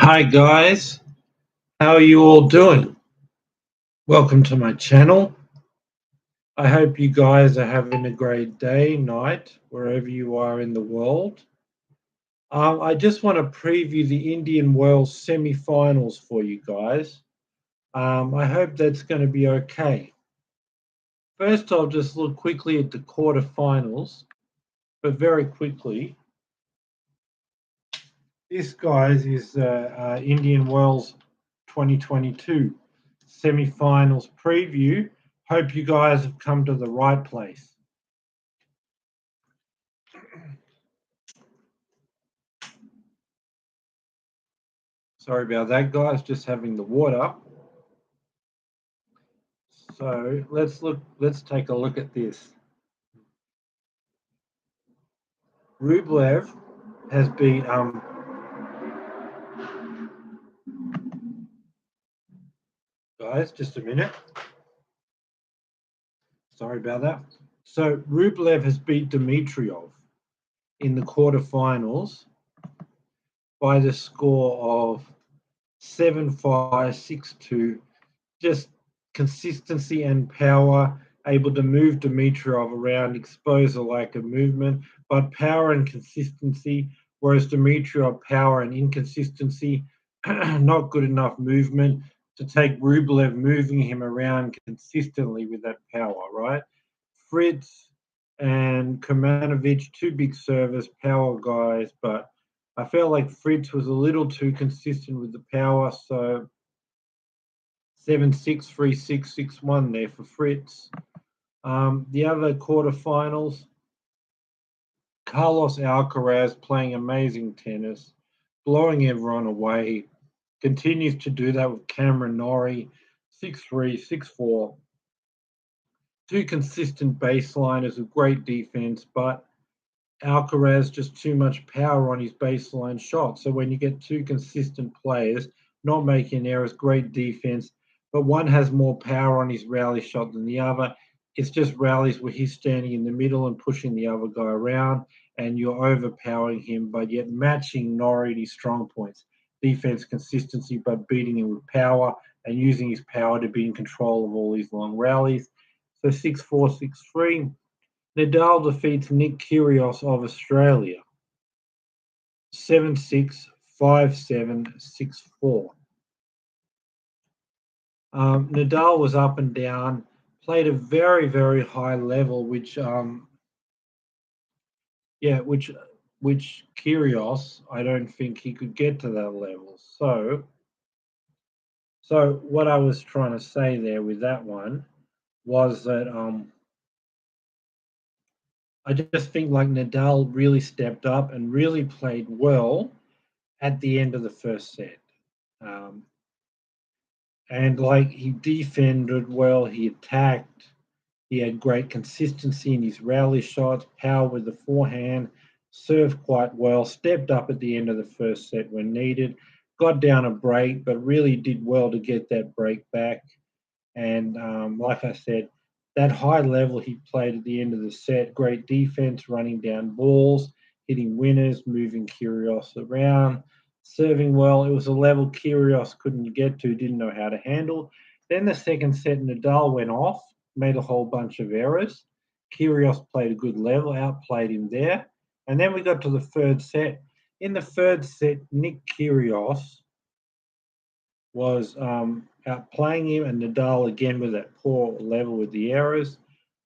Hi guys, how are you all doing? Welcome to my channel. I hope you guys are having a great day, night, wherever you are in the world. I just want to preview the Indian Wells semi-finals for you guys. I hope that's going to be okay. First, I'll just look quickly at the quarterfinals, but very quickly. This, guys, is Indian Wells 2022 semi-finals preview. Hope you guys have come to the right place. Sorry about that, guys, just having the water. So let's take a look at this. Rublev has beat guys, just a minute. Sorry about that. So Rublev has beat Dimitrov in the quarterfinals by the score of 7-5, 6-2. Just consistency and power, able to move Dimitrov around, expose a lack of movement, but power and consistency, whereas Dimitrov, power and inconsistency, not good enough movement to take Rublev moving him around consistently with that power, right? Fritz and Komanovic, two big service power guys, but I felt like Fritz was a little too consistent with the power, so 7-6, 3-6, 6-1 there for Fritz. The other quarterfinals, Carlos Alcaraz playing amazing tennis, blowing everyone away, continues to do that with Cameron Norrie, 6-3, 6-4. Two consistent baseliners with great defense, but Alcaraz just too much power on his baseline shot. So when you get two consistent players not making errors, great defense, but one has more power on his rally shot than the other, it's just rallies where he's standing in the middle and pushing the other guy around, and you're overpowering him, but yet matching Norrie's strong points. Defense, consistency, but beating him with power and using his power to be in control of all these long rallies. So 6-4, 6-3. Nadal defeats Nick Kyrgios of Australia 7-6, 5-7, 6-4. Nadal was up and down, played a very, very high level, which Kyrgios, I don't think he could get to that level. So what I was trying to say there with that one was that I just think like Nadal really stepped up and really played well at the end of the first set. And like he defended well, he attacked, he had great consistency in his rally shots, power with the forehand, served quite well, stepped up at the end of the first set when needed, got down a break, but really did well to get that break back. And like I said, that high level he played at the end of the set, great defense, running down balls, hitting winners, moving Kyrgios around, serving well. It was a level Kyrgios couldn't get to, didn't know how to handle. Then the second set, Nadal went off, made a whole bunch of errors. Kyrgios played a good level, outplayed him there. And then we got to the third set. In the third set, Nick Kyrgios was outplaying him, and Nadal again with that poor level with the errors,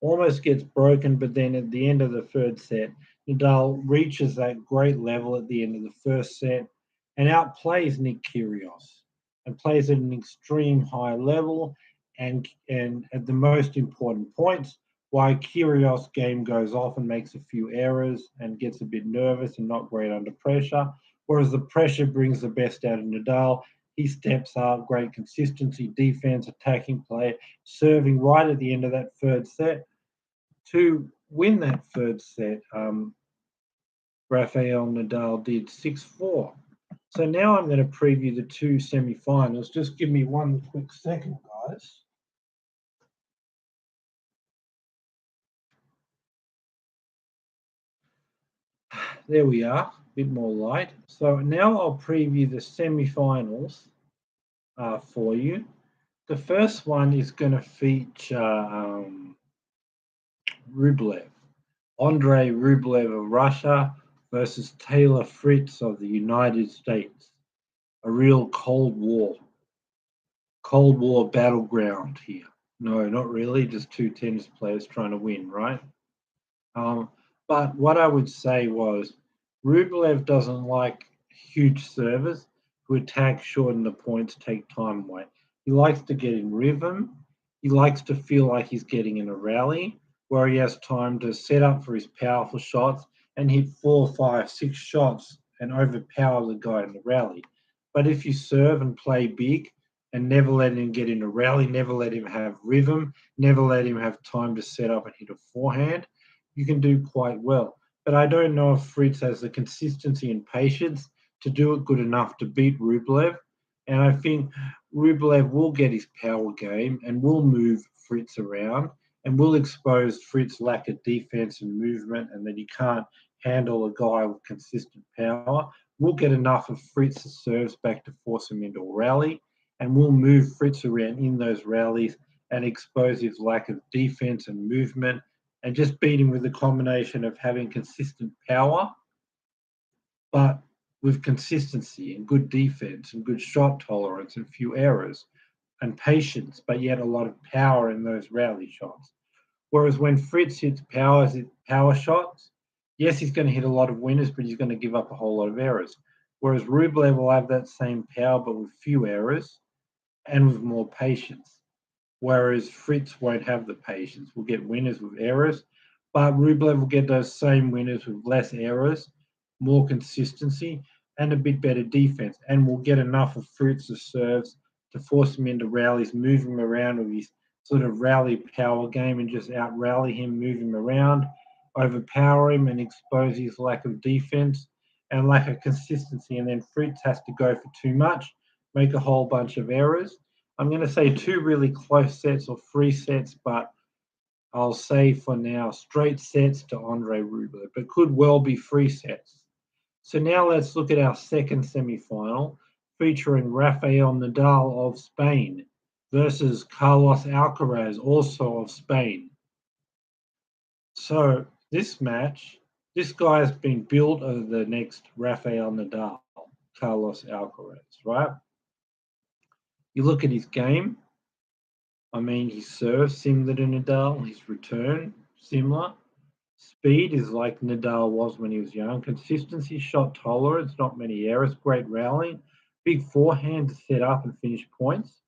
almost gets broken. But then at the end of the third set, Nadal reaches that great level at the end of the first set and outplays Nick Kyrgios and plays at an extreme high level. And at the most important points, why Kyrgios' game goes off and makes a few errors and gets a bit nervous and not great under pressure, whereas the pressure brings the best out of Nadal. He steps up, great consistency, defense, attacking play, serving right at the end of that third set to win that third set. Raphael Nadal did 6-4. So now I'm going to preview the two semi-finals. Just give me one quick second, guys. There we are. bit more light. So now I'll preview the semifinals for you. The first one is going to feature Rublev, Andrei Rublev of Russia versus Taylor Fritz of the United States. A real Cold War battleground here. No, not really, just two tennis players trying to win, right? Um, but what I would say was Rublev doesn't like huge servers who attack, shorten the points, take time away. He likes to get in rhythm. He likes to feel like he's getting in a rally where he has time to set up for his powerful shots and hit 4, 5, 6 shots and overpower the guy in the rally. But if you serve and play big and never let him get in a rally, never let him have rhythm, never let him have time to set up and hit a forehand, you can do quite well. But I don't know if Fritz has the consistency and patience to do it good enough to beat Rublev. And I think Rublev will get his power game and will move Fritz around and will expose Fritz's lack of defense and movement and that he can't handle a guy with consistent power. We'll get enough of Fritz's serves back to force him into a rally and we'll move Fritz around in those rallies and expose his lack of defense and movement and just beat him with a combination of having consistent power, but with consistency and good defense and good shot tolerance and few errors and patience, but yet a lot of power in those rally shots. Whereas when Fritz hits power shots, yes, he's going to hit a lot of winners, but he's going to give up a whole lot of errors. Whereas Rublev will have that same power, but with few errors and with more patience. Whereas Fritz won't have the patience. We'll get winners with errors, but Rublev will get those same winners with less errors, more consistency, and a bit better defense. And we'll get enough of Fritz's serves to force him into rallies, move him around with his sort of rally power game and just out rally him, move him around, overpower him, and expose his lack of defense and lack of consistency. And then Fritz has to go for too much, make a whole bunch of errors. I'm going to say two really close sets or three sets, but I'll say for now straight sets to Andrei Rublev, but could well be three sets. So now let's look at our second semi-final featuring Raphael Nadal of Spain versus Carlos Alcaraz, also of Spain. So this match, this guy has been built over the next Raphael Nadal, Carlos Alcaraz, right? You look at his game. I mean, his serve similar to Nadal, his return similar. Speed is like Nadal was when he was young. Consistency, shot tolerance, not many errors, great rallying, big forehand to set up and finish points.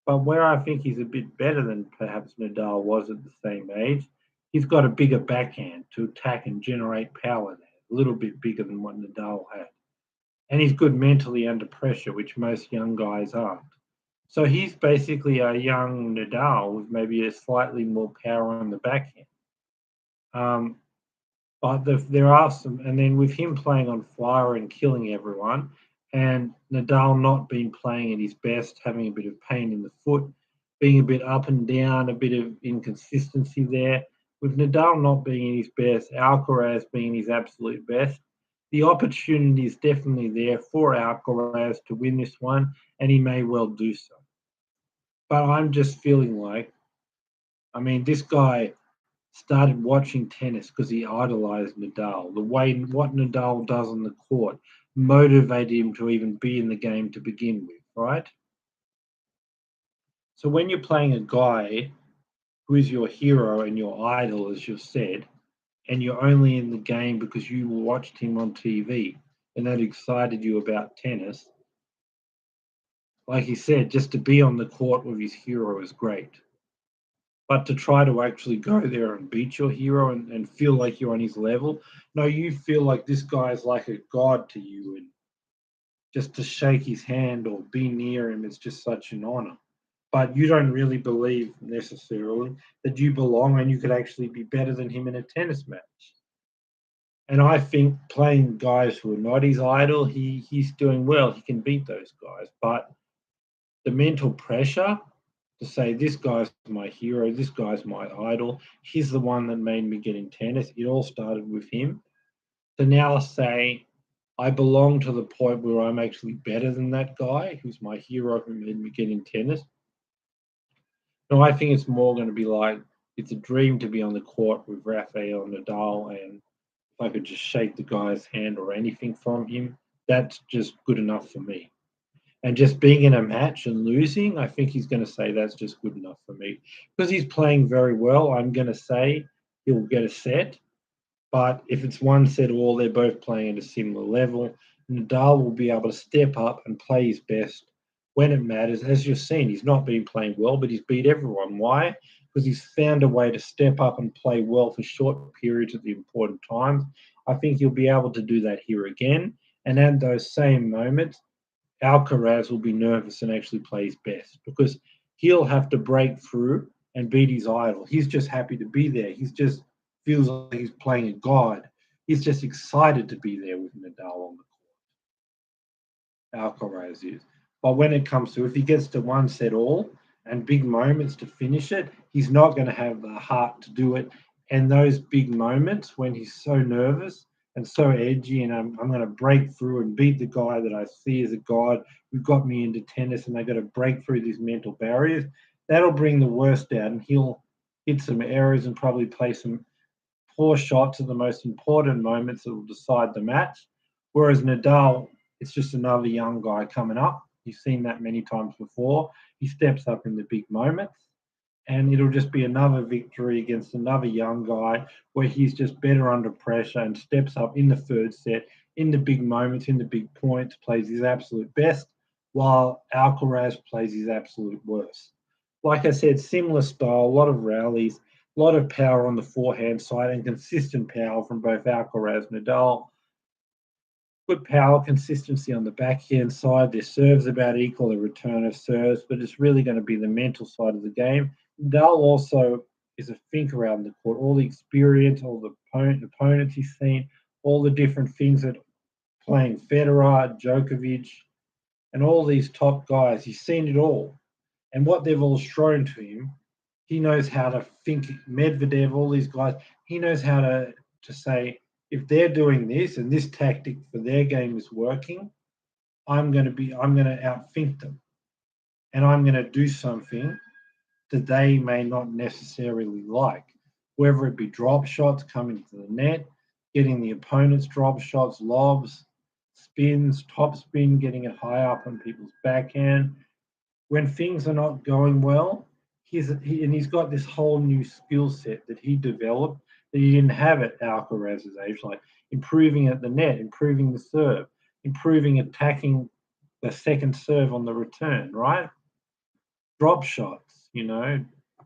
But where I think he's a bit better than perhaps Nadal was at the same age, he's got a bigger backhand to attack and generate power there, a little bit bigger than what Nadal had. And he's good mentally under pressure, which most young guys aren't. So he's basically a young Nadal with maybe a slightly more power on the backhand. Um, but there are some, and then with him playing on fire and killing everyone, and Nadal not being playing at his best, having a bit of pain in the foot, being a bit up and down, a bit of inconsistency there. With Nadal not being in his best, Alcaraz being his absolute best, the opportunity is definitely there for Alcaraz to win this one, and he may well do so. But I'm just feeling like, I mean, this guy started watching tennis because he idolized Nadal. The way what Nadal does on the court motivated him to even be in the game to begin with, right? So when you're playing a guy who is your hero and your idol, as you've said, and you're only in the game because you watched him on TV and that excited you about tennis, like he said, just to be on the court with his hero is great. But to try to actually go there and beat your hero and feel like you're on his level, no, you feel like this guy is like a god to you. And just to shake his hand or be near him is just such an honor. But you don't really believe necessarily that you belong and you could actually be better than him in a tennis match. And I think playing guys who are not his idol, he's doing well. He can beat those guys. But the mental pressure to say this guy's my hero, this guy's my idol, he's the one that made me get in tennis. It all started with him. To now say I belong to the point where I'm actually better than that guy, who's my hero who made me get in tennis. No, I think it's more going to be like it's a dream to be on the court with Raphael Nadal, and if I could just shake the guy's hand or anything from him, that's just good enough for me. And just being in a match and losing, I think he's going to say that's just good enough for me. Because he's playing very well, I'm going to say he'll get a set. But if it's one set all, they're both playing at a similar level. Nadal will be able to step up and play his best when it matters. As you've seen, he's not been playing well, but he's beat everyone. Why? Because he's found a way to step up and play well for short periods at the important times. I think he'll be able to do that here again. And at those same moments, Alcaraz will be nervous and actually play his best because he'll have to break through and beat his idol. He's just happy to be there. He's just feels like he's playing a god. He's just excited to be there with Nadal on the Alcaraz is. But when it comes to if he gets to one set all and big moments to finish it, he's not going to have the heart to do it. And those big moments when he's so nervous and so edgy, and I'm going to break through and beat the guy that I see as a god who got me into tennis, and they've got to break through these mental barriers. That'll bring the worst out, and he'll hit some errors and probably play some poor shots at the most important moments that will decide the match. Whereas Nadal, it's just another young guy coming up. You've seen that many times before. He steps up in the big moments, and it'll just be another victory against another young guy where he's just better under pressure and steps up in the third set, in the big moments, in the big points, plays his absolute best, while Alcaraz plays his absolute worst. Like I said, similar style, a lot of rallies, a lot of power on the forehand side, and consistent power from both Alcaraz and Nadal. Good power consistency on the backhand side. Their serves about equal, the return of serves, but it's really going to be the mental side of the game. Nadal also is a thinker around the court. All the experience, all the opponents he's seen, all the different things that playing Federer, Djokovic, and all these top guys. He's seen it all. And what they've all shown to him, he knows how to think. Medvedev, all these guys, he knows how to say, if they're doing this and this tactic for their game is working, I'm going to outthink them, and I'm going to do something that they may not necessarily like, whether it be drop shots coming to the net, getting the opponent's drop shots, lobs, spins, top spin, getting it high up on people's backhand. When things are not going well, he's got this whole new skill set that he developed that he didn't have at Alcaraz's age, like improving at the net, improving the serve, improving attacking the second serve on the return, right? Drop shots,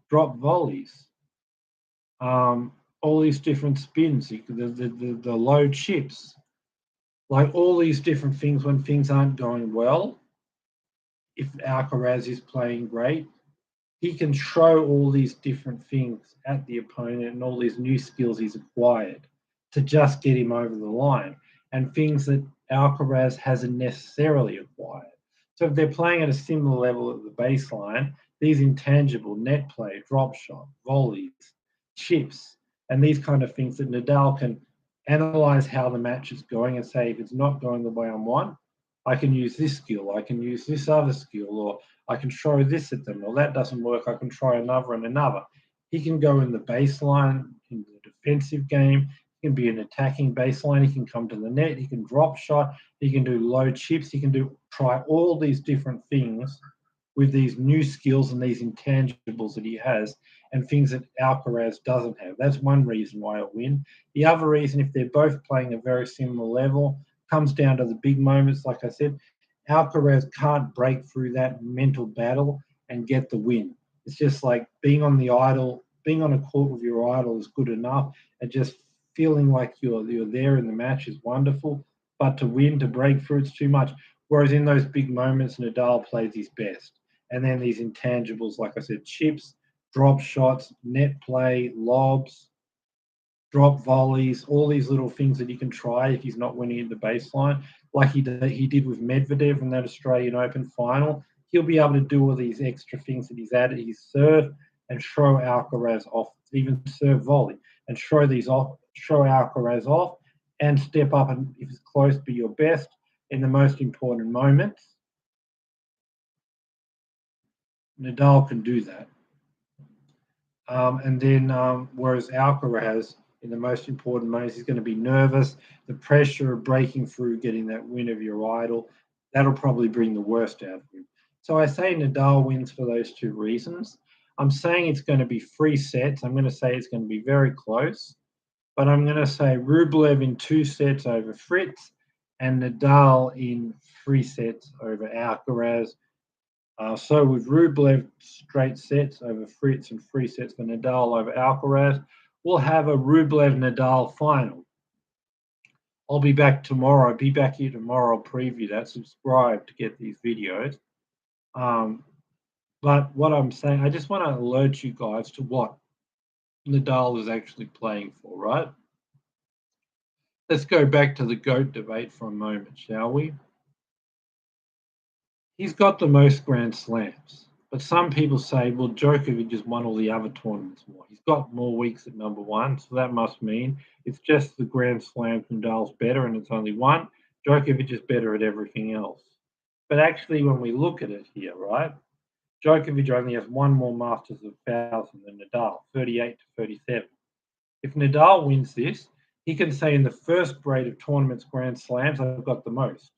drop volleys, all these different spins, the low chips, like all these different things when things aren't going well. If Alcaraz is playing great, he can show all these different things at the opponent and all these new skills he's acquired to just get him over the line, and things that Alcaraz hasn't necessarily acquired. So if they're playing at a similar level at the baseline, these intangible net play, drop shot, volleys, chips, and these kind of things that Nadal can analyze how the match is going and say, if it's not going the way I want, I can use this skill, I can use this other skill, or I can throw this at them, or that doesn't work, I can try another and another. He can go in the baseline, in the defensive game, he can be an attacking baseline, he can come to the net, he can drop shot, he can do low chips, he can try all these different things with these new skills and these intangibles that he has, and things that Alcaraz doesn't have. That's one reason why he'll win. The other reason, if they're both playing a very similar level, comes down to the big moments. Like I said, Alcaraz can't break through that mental battle and get the win. It's just like being on a court with your idol is good enough, and just feeling like you're there in the match is wonderful. But to win, to break through, it's too much. Whereas in those big moments, Nadal plays his best. And then these intangibles, like I said, chips, drop shots, net play, lobs, drop volleys, all these little things that he can try if he's not winning at the baseline, like he did with Medvedev in that Australian Open final. He'll be able to do all these extra things that he's added. He's serve and throw Alcaraz off, even serve volley, and throw Alcaraz off, and step up and, if it's close, be your best in the most important moments. Nadal can do that. And then, whereas Alcaraz, in the most important moments, he's going to be nervous. The pressure of breaking through, getting that win of your idol, that'll probably bring the worst out of him. So I say Nadal wins for those two reasons. I'm saying it's going to be 3 sets. I'm going to say it's going to be very close, but I'm going to say Rublev in 2 sets over Fritz and Nadal in 3 sets over Alcaraz. So with Rublev straight sets over Fritz and 3 sets for Nadal over Alcaraz, we'll have a Rublev-Nadal final. I'll be back tomorrow. I'll be back here tomorrow. I'll preview that. Subscribe to get these videos. But what I'm saying, I just want to alert you guys to what Nadal is actually playing for, right? Let's go back to the GOAT debate for a moment, shall we? He's got the most Grand Slams, but some people say, well, Djokovic has won all the other tournaments more. He's got more weeks at number one, so that must mean it's just the Grand Slams Nadal's better and it's only one. Djokovic is better at everything else. But actually, when we look at it here, right, Djokovic only has one more Masters of 1,000 than Nadal, 38 to 37. If Nadal wins this, he can say in the first grade of tournaments, Grand Slams, I've got the most.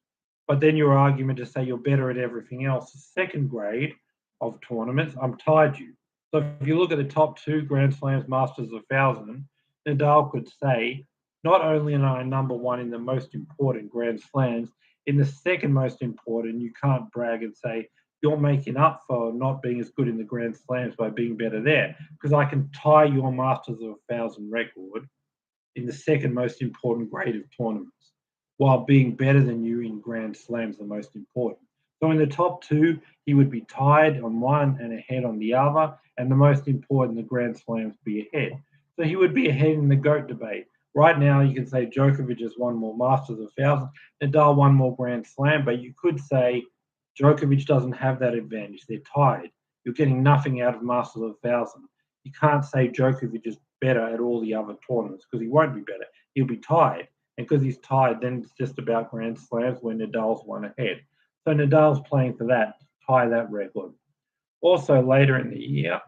But then your argument to say you're better at everything else, the second grade of tournaments, I'm tied you. So if you look at the top two Grand Slams, Masters of 1,000, Nadal could say, not only am I number one in the most important Grand Slams, in the second most important, you can't brag and say, you're making up for not being as good in the Grand Slams by being better there, because I can tie your Masters of 1,000 record in the second most important grade of tournaments, while being better than you in Grand Slams, the most important. So in the top two, he would be tied on one and ahead on the other, and the most important, the Grand Slams, be ahead. So he would be ahead in the GOAT debate. Right now, you can say Djokovic has won more Masters of 1,000, Nadal won more Grand Slam, but you could say Djokovic doesn't have that advantage. They're tied. You're getting nothing out of Masters of 1,000. You can't say Djokovic is better at all the other tournaments because he won't be better. He'll be tied. And because he's tied, then it's just about Grand Slams where Nadal's one ahead. So Nadal's playing for that, to tie that record. Also, later in the year,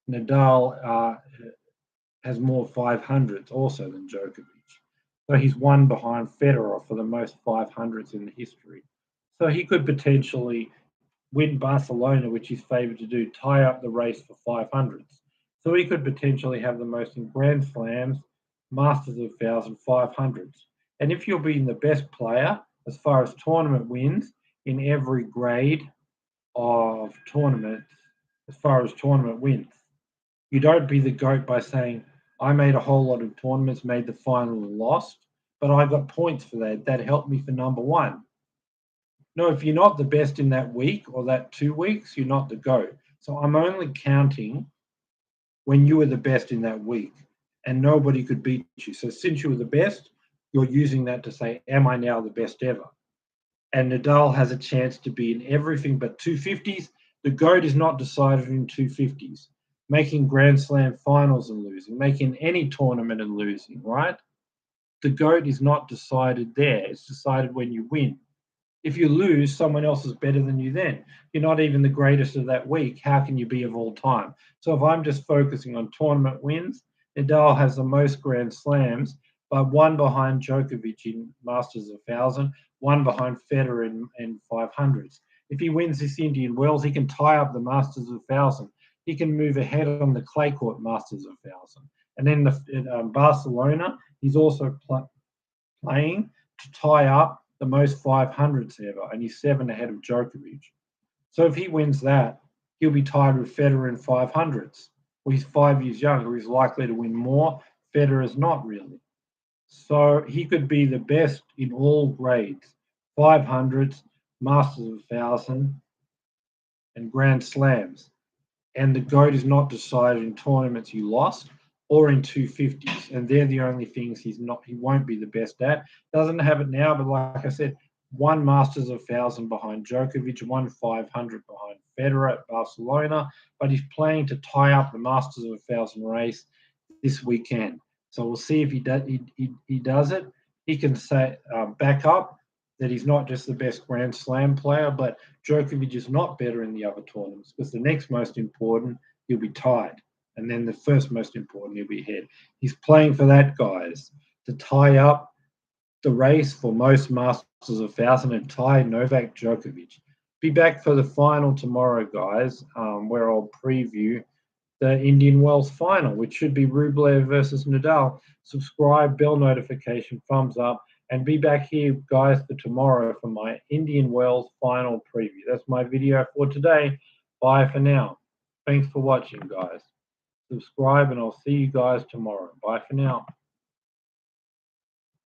Nadal has more 500s also than Djokovic. So he's one behind Federer for the most 500s in the history. So he could potentially win Barcelona, which he's favoured to do, tie up the race for 500s. So he could potentially have the most in Grand Slams, Masters of 1,000, 500s. And if you're being the best player as far as tournament wins in every grade of tournaments, as far as tournament wins, you don't be the GOAT by saying, I made a whole lot of tournaments, made the final and lost, but I got points for that. That helped me for number one. No, if you're not the best in that week or that 2 weeks, you're not the GOAT. So I'm only counting when you were the best in that week and nobody could beat you. So since you were the best, you're using that to say, am I now the best ever? And Nadal has a chance to be in everything but 250s. The GOAT is not decided in 250s. Making Grand Slam finals and losing, making any tournament and losing, right? The GOAT is not decided there. It's decided when you win. If you lose, someone else is better than you then. You're not even the greatest of that week. How can you be of all time? So if I'm just focusing on tournament wins, Nadal has the most Grand Slams, but one behind Djokovic in Masters of 1,000, one behind Federer in 500s. If he wins this Indian Wells, he can tie up the Masters of 1,000. He can move ahead on the clay court Masters of 1,000. And then Barcelona, he's also playing to tie up the most 500s ever, and he's 7 ahead of Djokovic. So if he wins that, he'll be tied with Federer in 500s. Well, he's 5 years younger. He's likely to win more. Federer's not really. So he could be the best in all grades, 500s, Masters of 1,000, and Grand Slams. And the GOAT is not decided in tournaments you lost or in 250s, and they're the only things he won't be the best at. Doesn't have it now, but like I said, one Masters of 1,000 behind Djokovic, one 500 behind Federer at Barcelona, but he's playing to tie up the Masters of 1,000 race this weekend. So we'll see if he does. He does it. He can say back up that he's not just the best Grand Slam player, but Djokovic is not better in the other tournaments, because the next most important he'll be tied, and then the first most important he'll be ahead. He's playing for that, guys, to tie up the race for most Masters of 1000 and tie Novak Djokovic. Be back for the final tomorrow, guys, where I'll preview the Indian Wells final, which should be Rublev versus Nadal. Subscribe, bell notification, thumbs up, and be back here, guys, for tomorrow for my Indian Wells final preview. That's my video for today. Bye for now. Thanks for watching, guys. Subscribe, and I'll see you guys tomorrow. Bye for now.